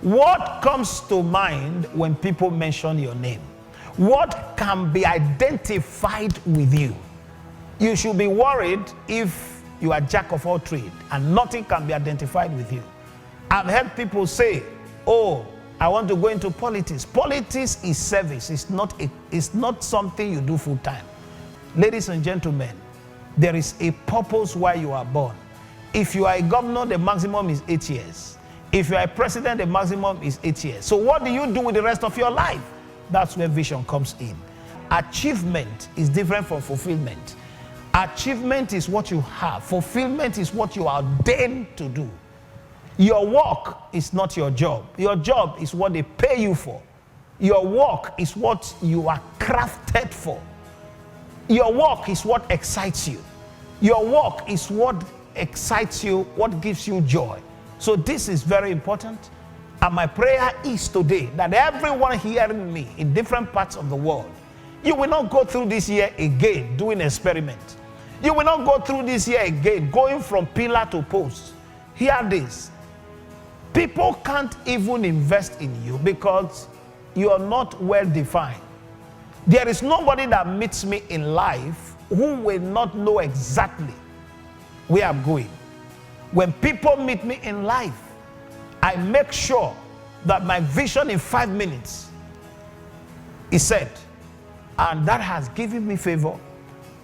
What comes to mind when people mention your name? What can be identified with you? You should be worried if you are jack of all trades and nothing can be identified with you. I've heard people say, oh, I want to go into politics. Politics is service. It's not something you do full time. Ladies and gentlemen, there is a purpose why you are born. If you are a governor, the maximum is 8 years. If you are a president, the maximum is 8 years. So what do you do with the rest of your life? That's where vision comes in. Achievement is different from fulfillment. Achievement is what you have. Fulfillment is what you are ordained to do. Your work is not your job. Your job is what they pay you for. Your work is what you are crafted for. Your work is what excites you. Your work is what excites you, what gives you joy. So this is very important. And my prayer is today that everyone hearing me in different parts of the world, you will not go through this year again doing experiment. You will not go through this year again going from pillar to post. Hear this. People can't even invest in you because you are not well defined. There is nobody that meets me in life who will not know exactly where I'm going. When people meet me in life, I make sure that my vision in 5 minutes is set. And that has given me favor,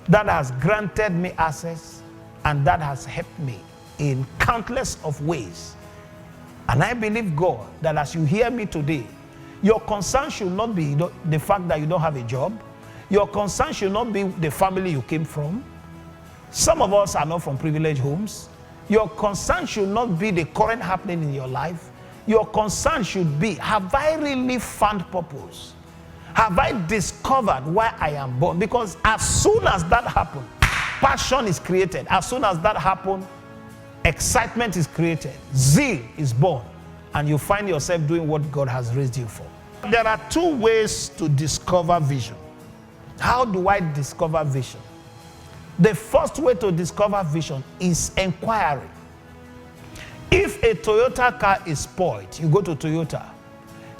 that has granted me access, and that has helped me in countless of ways. And I believe, God, that as you hear me today, your concern should not be the fact that you don't have a job. Your concern should not be the family you came from. Some of us are not from privileged homes. Your concern should not be the current happening in your life. Your concern should be, have I really found purpose? Have I discovered why I am born? Because as soon as that happens, passion is created. As soon as that happens, excitement is created. Zeal is born. And you find yourself doing what God has raised you for. There are 2 ways to discover vision. How do I discover vision? The first way to discover vision is inquiry. If a Toyota car is spoiled, you go to Toyota.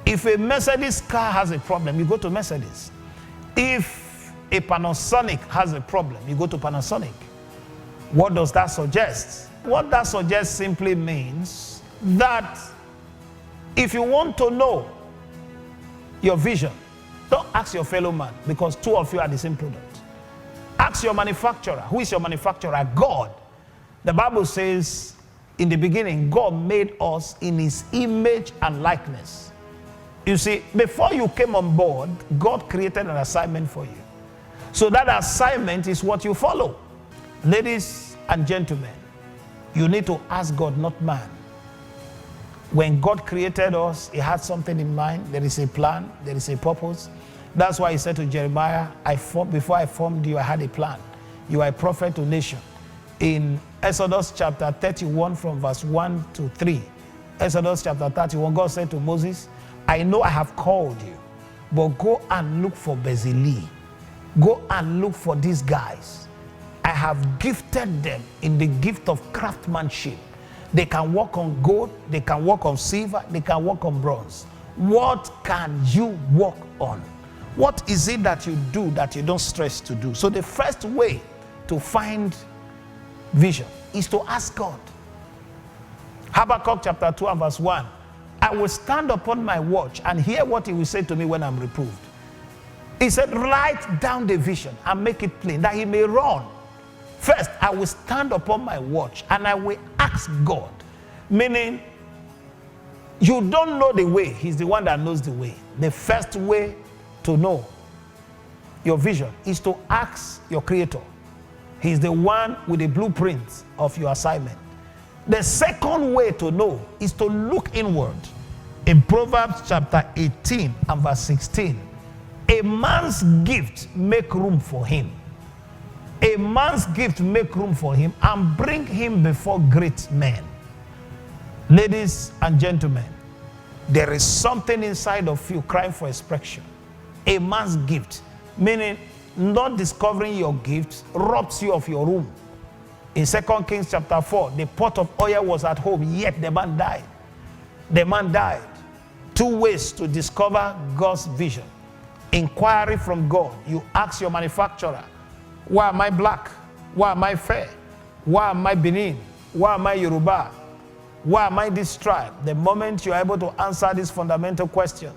If a Mercedes car has a problem, you go to Mercedes. If a Panasonic has a problem, you go to Panasonic. What does that suggest? What that suggests simply means that if you want to know your vision, don't ask your fellow man, because 2 of you are the same product. Ask your manufacturer. Who is your manufacturer? God. The Bible says, in the beginning, God made us in his image and likeness. You see, before you came on board, God created an assignment for you. So that assignment is what you follow. Ladies and gentlemen, you need to ask God, not man. When God created us, he had something in mind. There is a plan. There is a purpose. That's why he said to Jeremiah, before I formed you, I had a plan. You are a prophet to nation. In Exodus chapter 31 from verse 1 to 3, Exodus chapter 31, God said to Moses, I know I have called you, but go and look for Bezalel. Go and look for these guys. I have gifted them in the gift of craftsmanship. They can work on gold, they can work on silver, they can work on bronze. What can you work on? What is it that you do that you don't stress to do? So the first way to find vision is to ask God. Habakkuk chapter 2 and verse 1. I will stand upon my watch and hear what he will say to me when I'm reproved. He said, write down the vision and make it plain, that he may run. First, I will stand upon my watch and I will ask God. Meaning, you don't know the way. He's the one that knows the way. The first way to know your vision is to ask your creator. He's the one with the blueprint of your assignment. The second way to know is to look inward. In Proverbs chapter 18 and verse 16, a man's gift make room for him. A man's gift make room for him and bring him before great men. Ladies and gentlemen, there is something inside of you crying for expression. A man's gift, meaning not discovering your gift robs you of your room. In 2 Kings chapter 4, the pot of oil was at home, yet the man died. The man died. Two ways to discover God's vision. Inquiry from God. You ask your manufacturer, why am I black? Why am I fair? Why am I Benin? Why am I Yoruba? Why am I this tribe? The moment you're able to answer this fundamental question,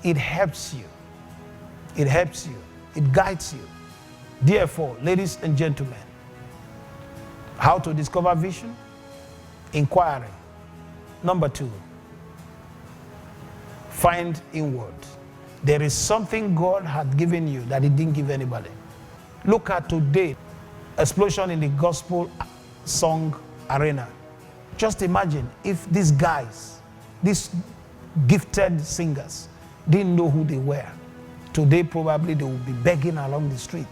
it helps you. It helps you. It guides you. Therefore, ladies and gentlemen, how to discover vision? Inquiry. Number 2, find inward. There is something God had given you that He didn't give anybody. Look at today, explosion in the gospel song arena. Just imagine if these guys, these gifted singers, didn't know who they were. Today, probably they would be begging along the street.